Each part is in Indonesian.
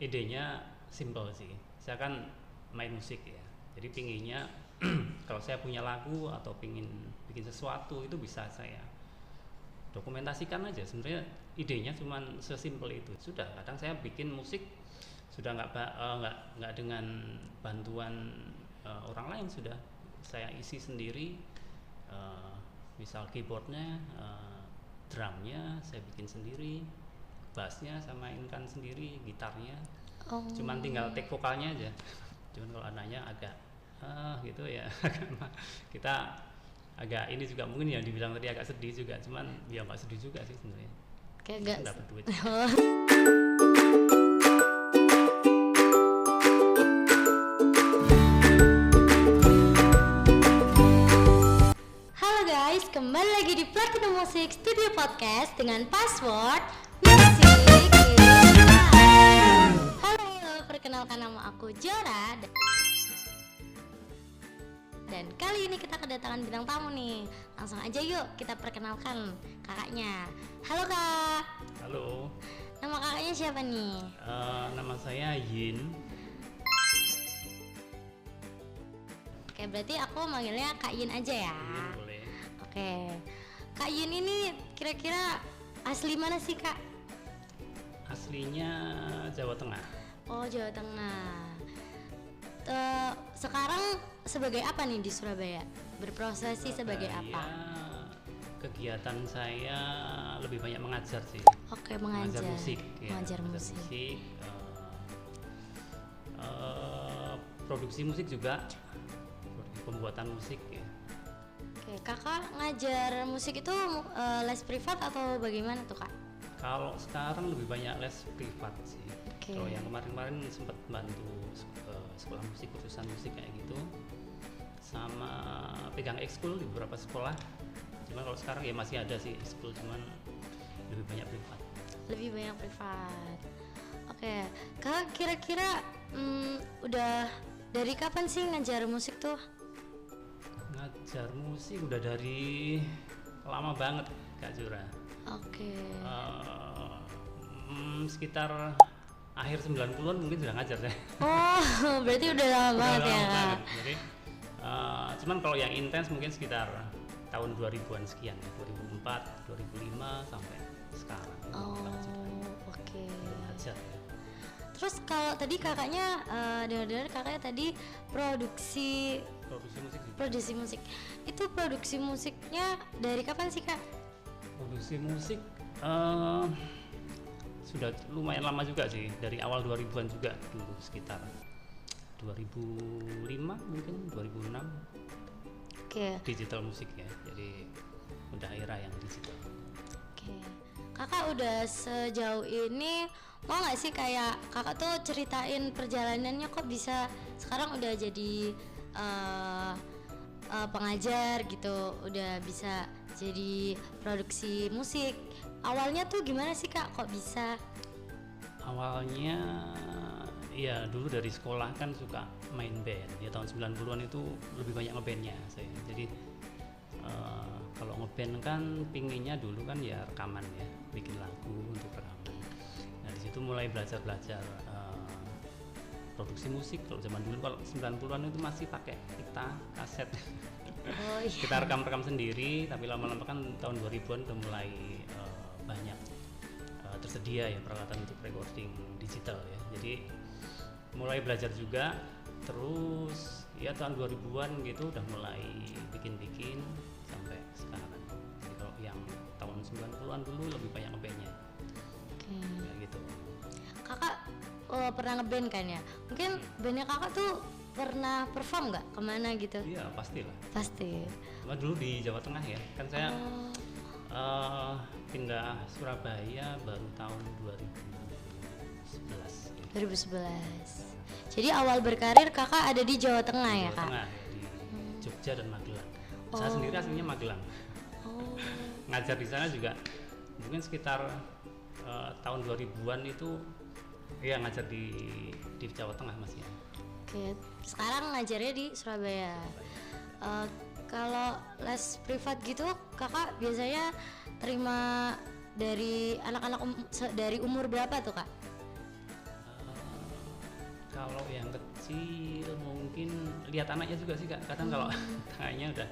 Idenya simple sih. Saya kan main musik ya. Jadi pinginnya kalau saya punya lagu atau pingin bikin sesuatu itu bisa saya dokumentasikan aja. Sebenarnya idenya cuma sesimpel itu. Sudah kadang saya bikin musik sudah nggak dengan bantuan orang lain, sudah saya isi sendiri. Misal keyboardnya, drumnya saya bikin sendiri, bassnya saya mainkan sendiri, gitarnya cuman tinggal take vokalnya aja. Cuman kalau anaknya agak gitu ya kita agak ini juga mungkin ya dibilang tadi agak sedih juga, cuman ya nggak sedih juga sih sebenarnya, kayak gak dapat duit. Halo guys, kembali lagi di Platinum Music Studio Podcast dengan password Music. Halo, perkenalkan nama aku Jora. Dan kali ini kita kedatangan bintang tamu nih. Langsung aja yuk kita perkenalkan kakaknya. Halo kak. Halo. Nama kakaknya siapa nih? Nama saya Yin. Oke, berarti aku manggilnya Kak Yin aja ya. Yin boleh. Oke, Kak Yin ini kira-kira asli mana sih kak? Aslinya Jawa Tengah. Oh, Jawa Tengah. Sekarang sebagai apa nih di Surabaya? Berprofesi sebagai apa? Kegiatan saya lebih banyak mengajar sih. Oke, mengajar musik ya. Mengajar musik. Produksi musik juga, pembuatan musik ya. Oke, kakak ngajar musik itu les privat atau bagaimana tuh kak? Kalau sekarang lebih banyak les privat sih. Oke. Kalau yang kemarin sempat bantu sekolah musik, kursusan musik kayak gitu, sama pegang ekskul di beberapa sekolah. Cuman kalau sekarang ya masih ada sih ekskul, cuman lebih banyak privat. Lebih banyak privat. Oke, kak kira-kira udah dari kapan sih ngajar musik tuh? Ngajar musik udah dari lama banget Kak Jura. Oke. Sekitar akhir 90-an mungkin sudah ngajar saya. Oh, berarti udah lama banget ya kak. Jadi, cuman kalau yang intens mungkin sekitar tahun 2000-an sekian, 2004, 2005 sampai sekarang. Oh, oke. Ngajar ya. Terus kalau tadi kakaknya dengar-dengar kakaknya tadi produksi musik juga. Produksi musik. Itu produksi musiknya dari kapan sih kak? Produksi musik sudah lumayan lama juga sih, dari awal 2000-an juga dulu, sekitar 2005 mungkin 2006. Oke. Digital musik ya, jadi udah era yang digital. Oke. Kakak udah sejauh ini mau nggak sih kayak kakak tuh ceritain perjalanannya kok bisa sekarang udah jadi pengajar gitu, udah bisa jadi produksi musik. Awalnya tuh gimana sih kak, kok bisa? Awalnya ya dulu dari sekolah kan suka main band ya, tahun 90-an itu lebih banyak ngebandnya saya. Jadi kalau ngeband kan pinginnya dulu kan ya rekaman ya, bikin lagu untuk rekaman. Nah di situ mulai belajar produksi musik. Kalau zaman dulu, kalau 90-an itu masih pakai pita kaset. Oh, iya. Kita rekam sendiri, tapi lama-lama kan tahun 2000-an udah mulai banyak tersedia ya peralatan untuk recording digital ya. Jadi mulai belajar juga, terus ya tahun 2000-an gitu udah mulai bikin-bikin sampai sekarang. Jadi kalau yang tahun 90-an dulu lebih banyak ngebandnya. Ya gitu. Kakak pernah ngeband kan ya? Mungkin bandnya kakak tuh pernah perform nggak kemana gitu? Iya pastilah. Pasti. Cuma dulu di Jawa Tengah ya, kan saya pindah Surabaya baru tahun 2011 ya. 2011. Jadi awal berkarir kakak ada di Jawa Tengah ya kak? Tengah ya, di Jogja dan Magelang. Saya sendiri aslinya Magelang. Ngajar di sana juga mungkin sekitar tahun 2000-an itu ya, ngajar di Jawa Tengah masih ya. Oke, sekarang ngajarnya di Surabaya. Kalau les privat gitu kakak biasanya terima dari anak-anak dari umur berapa tuh kak? yang kecil mungkin lihat anaknya juga sih Kak. Kadang kalau tangannya udah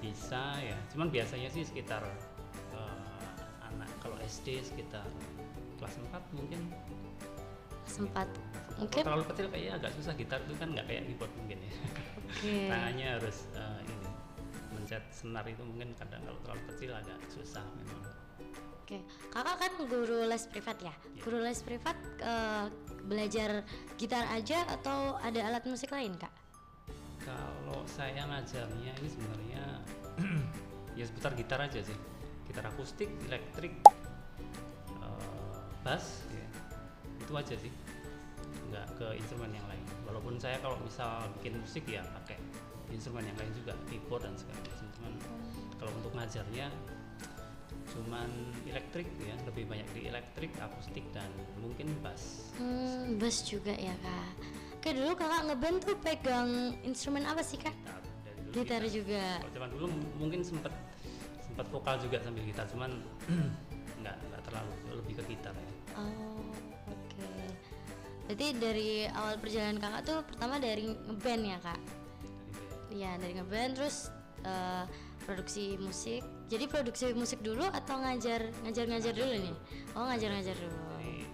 bisa ya. Cuman biasanya sih sekitar anak kalau SD sekitar kelas 4 mungkin. Sempat Kalau mungkin. terlalu kecil kayaknya agak susah, gitar itu kan nggak kayak keyboard mungkin ya. Oke. Tangannya harus ini mencet senar itu mungkin kadang kalau terlalu kecil agak susah memang. Oke, kakak kan guru les privat ya? Iya. Guru les privat belajar gitar aja atau ada alat musik lain kak? Kalau saya ngajarnya ini sebenarnya ya seputar gitar aja sih, gitar akustik, elektrik, bass, ya. Itu aja sih, nggak ke instrumen yang lain. Walaupun saya kalau misal bikin musik ya pakai instrumen yang lain juga, keyboard dan segala macam. Cuman kalau untuk ngajarnya cuman elektrik ya, lebih banyak di elektrik, akustik dan mungkin bass. Bass juga ya kak. Oke, dulu kakak ngeband tuh pegang instrumen apa sih kak? Dari dulu Gitar juga. Kalau zaman dulu mungkin sempat vokal juga sambil gitar, cuman nggak terlalu, lebih ke gitar ya. Oh, oke. Berarti dari awal perjalanan kakak tuh pertama dari ngeband ya kak? Iya, dari ngeband terus produksi musik. Jadi produksi musik dulu atau ngajar dulu nih? Oh, ngajar dulu. Jadi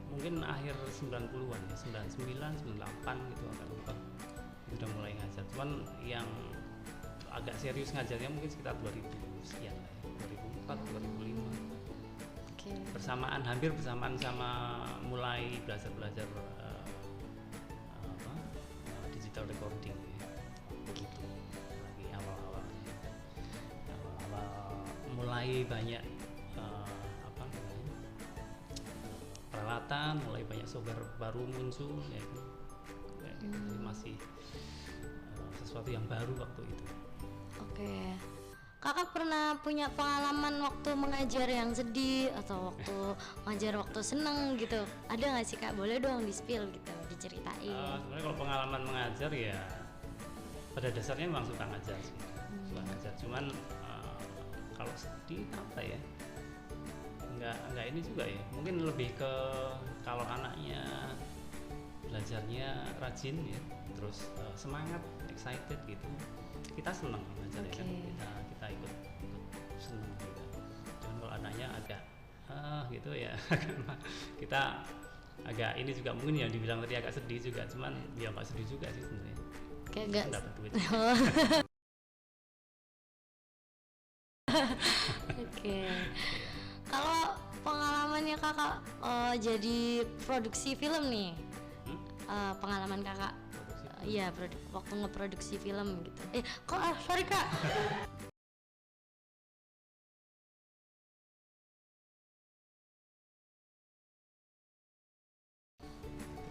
mungkin akhir 90-an ya, 99, 98 gitu agak lupa. Itu udah mulai ngajar. Cuman yang agak serius ngajarnya mungkin sekitar 2000 sekian lah ya. 2004, 2005. Oke. Hampir bersamaan sama mulai belajar digital recording ya. Begitu. Lagi awal mulai banyak peralatan, mulai banyak software baru muncul ya. Jadi masih sesuatu yang baru waktu itu. Oke. Kakak pernah punya pengalaman waktu mengajar yang sedih atau waktu ngajar waktu seneng gitu? Ada nggak sih kak? Boleh dong di-spill gitu, diceritain. Sebenarnya kalau pengalaman mengajar ya pada dasarnya memang suka ngajar sih. Suka ngajar. Cuman kalau sedih apa ya? Enggak ini juga ya. Mungkin lebih ke kalau anaknya belajarnya rajin ya, terus semangat, excited gitu. Kita senang belajar ya kan, kita ikut senang juga. Cuman kalau anaknya agak gitu ya kita agak ini juga mungkin yang dibilang tadi agak sedih juga, cuman ya nggak sedih juga sih sebenarnya. Kayak enggak. Dapat duit. Oke. Kalau pengalamannya kakak jadi produksi film nih, pengalaman kakak. Iya, waktu ngeproduksi film gitu. Sorry kak.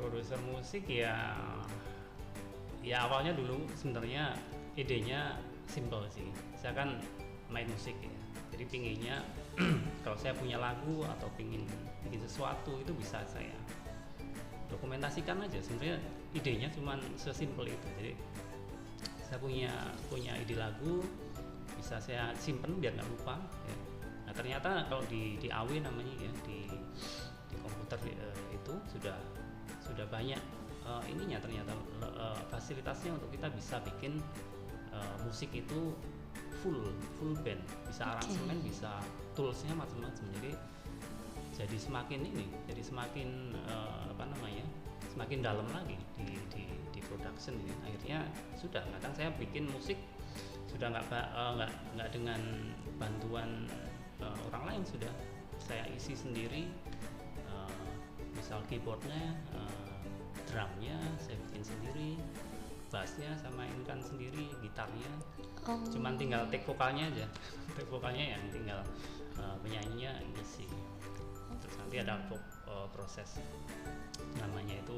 Produser musik ya awalnya dulu sebenarnya idenya simple sih. Saya kan main musik ya, jadi pinginnya kalau saya punya lagu atau pingin bikin sesuatu itu bisa saya dokumentasikan aja. Sebenarnya idenya cuman sesimpel itu. Jadi saya punya ide lagu, bisa saya simpen biar nggak lupa ya. Nah ternyata kalau di AW namanya ya, di komputer itu sudah banyak ininya ternyata fasilitasnya untuk kita bisa bikin musik itu full band, bisa aransemen, bisa toolsnya macam-macam. Jadi semakin semakin dalam lagi di production ini. Akhirnya sudah kadang saya bikin musik sudah nggak dengan bantuan orang lain, sudah saya isi sendiri, misal keyboardnya, drumnya saya bikin sendiri, bassnya sama mainkan sendiri, gitarnya. Cuman tinggal take vokalnya aja. Take vokalnya yang tinggal penyanyinya ngisi. Terus nanti ada proses namanya itu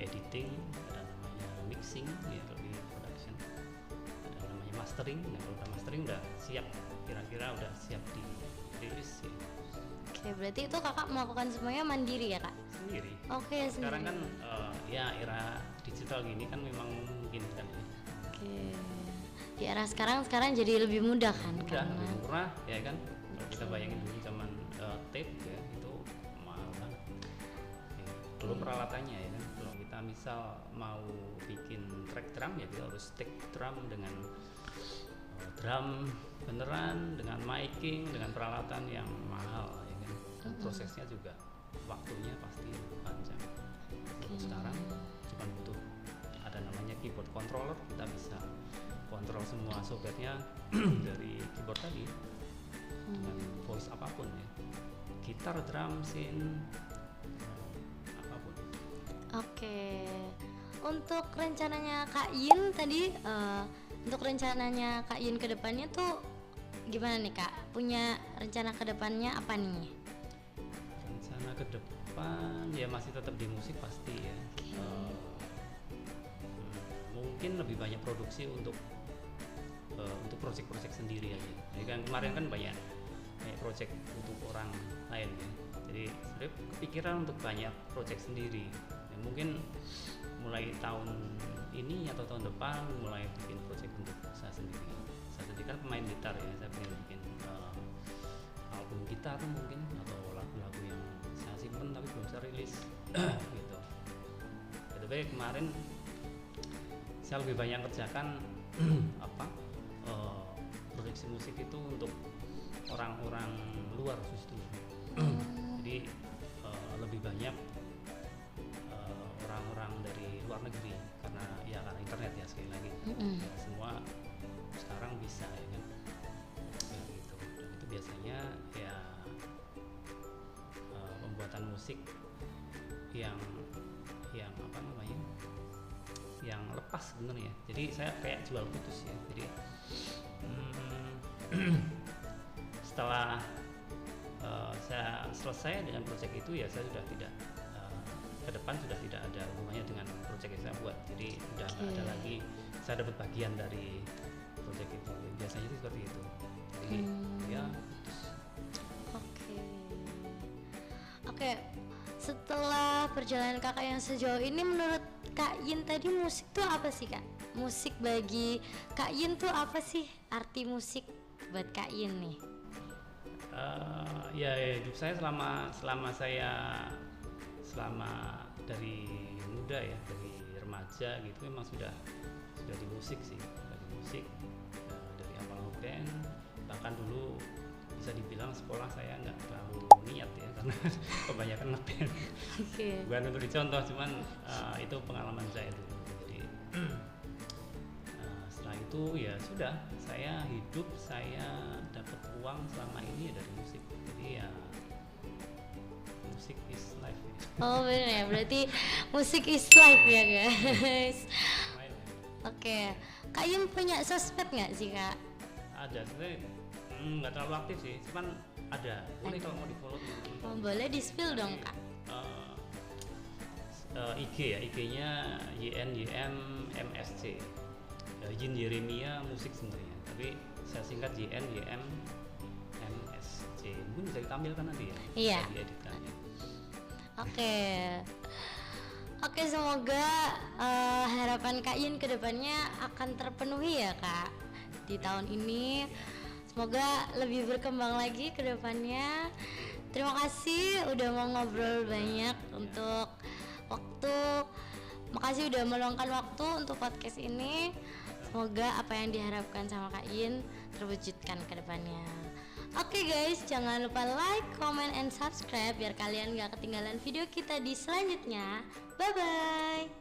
editing, ada namanya mixing ya kalau di production, ada namanya mastering. Nah kalau udah mastering udah siap, kira-kira udah siap di rilis ya. Oke, berarti itu kakak melakukan semuanya mandiri ya kak? Sendiri. Oke, Sekarang sendiri. kan ya era digital gini kan memang memungkinkan ya. Oke. Di era sekarang jadi lebih mudah kan? Udah lebih murah ya kan. Kalau kita bayangin dulu zaman tape ya itu mahal banget. seluruh peralatannya ya kan. Kalau kita misal mau bikin track drum ya kita harus take drum dengan drum beneran, dengan miking, dengan peralatan yang mahal ya kan. Prosesnya juga waktunya pasti panjang. Kalau sekarang cuma butuh ada namanya keyboard controller, kita bisa kontrol semua softwarenya dari keyboard tadi dengan voice apapun ya, gitar, drum, synth, apapun. Oke. Untuk rencananya Kak Yin tadi, untuk rencananya Kak Yin ke depannya tuh gimana nih Kak? Punya rencana ke depannya apa nih? Rencana ke depan ya masih tetap di musik pasti ya. Mungkin lebih banyak produksi untuk proyek-proyek sendiri aja. Jadi kan kemarin kan banyak proyek untuk orang lain ya. Jadi sebenarnya kepikiran untuk banyak proyek sendiri. Ya, mungkin mulai tahun ini atau tahun depan mulai bikin proyek untuk saya sendiri. Saya sendiri kan pemain gitar ya. Saya pengen bikin album gitar mungkin atau lagu-lagu yang saya simpen tapi belum saya rilis gitu. Tapi kemarin saya lebih banyak kerjakan produksi musik itu untuk orang-orang luar justru. Jadi lebih banyak orang-orang dari luar negeri karena internet ya sekali lagi. Ya, semua sekarang bisa ya kan. Ya, gitu. Dan itu biasanya ya pembuatan musik yang apa namanya? Yang lepas sebenarnya. Jadi saya kayak jual putus ya. Jadi setelah saya selesai dengan proyek itu ya saya sudah tidak ke depan sudah tidak ada hubungannya dengan proyek yang saya buat. Jadi sudah nggak ada lagi saya dapat bagian dari proyek itu. Biasanya itu seperti itu. Jadi ya putus. Oke. Setelah perjalanan kakak yang sejauh ini, menurut Kak Yin tadi musik tuh apa sih Kak? Musik bagi Kak Yin tuh apa sih arti musik buat Kak Yin nih? Ya hidup saya selama dari muda ya, dari remaja gitu memang sudah di musik sih, dari musik dari awal band, bahkan dulu bisa dibilang sekolah saya nggak terlalu niat ya karena kebanyakan ngeband. Bukan untuk dicontoh, cuman itu pengalaman saya dulu. Jadi setelah itu ya sudah, saya hidup, saya dapat uang selama ini ya dari musik. Jadi ya musik is life ya. Oh benar ya, berarti musik is life ya guys. Oke. Kak Yin punya sosmed nggak sih Kak? Ada, sebenarnya nggak terlalu aktif sih, cuman ada. Boleh kalau mau di follow. Boleh di spill dong Kak. IG ya, IG-nya YNYMMSC. Yin Yeremia musik sebenarnya, tapi saya singkat YNYMMSC. Mungkin bisa ditampilkan nanti ya. Iya. Dieditkannya. Oke, semoga harapan Kak Yin kedepannya akan terpenuhi ya Kak di tahun ini. Semoga lebih berkembang lagi ke depannya. Terima kasih udah mau ngobrol banyak untuk waktu. Makasih udah meluangkan waktu untuk podcast ini. Semoga apa yang diharapkan sama Kak Yin terwujudkan ke depannya. Oke guys, jangan lupa like, comment, and subscribe biar kalian gak ketinggalan video kita di selanjutnya. Bye bye.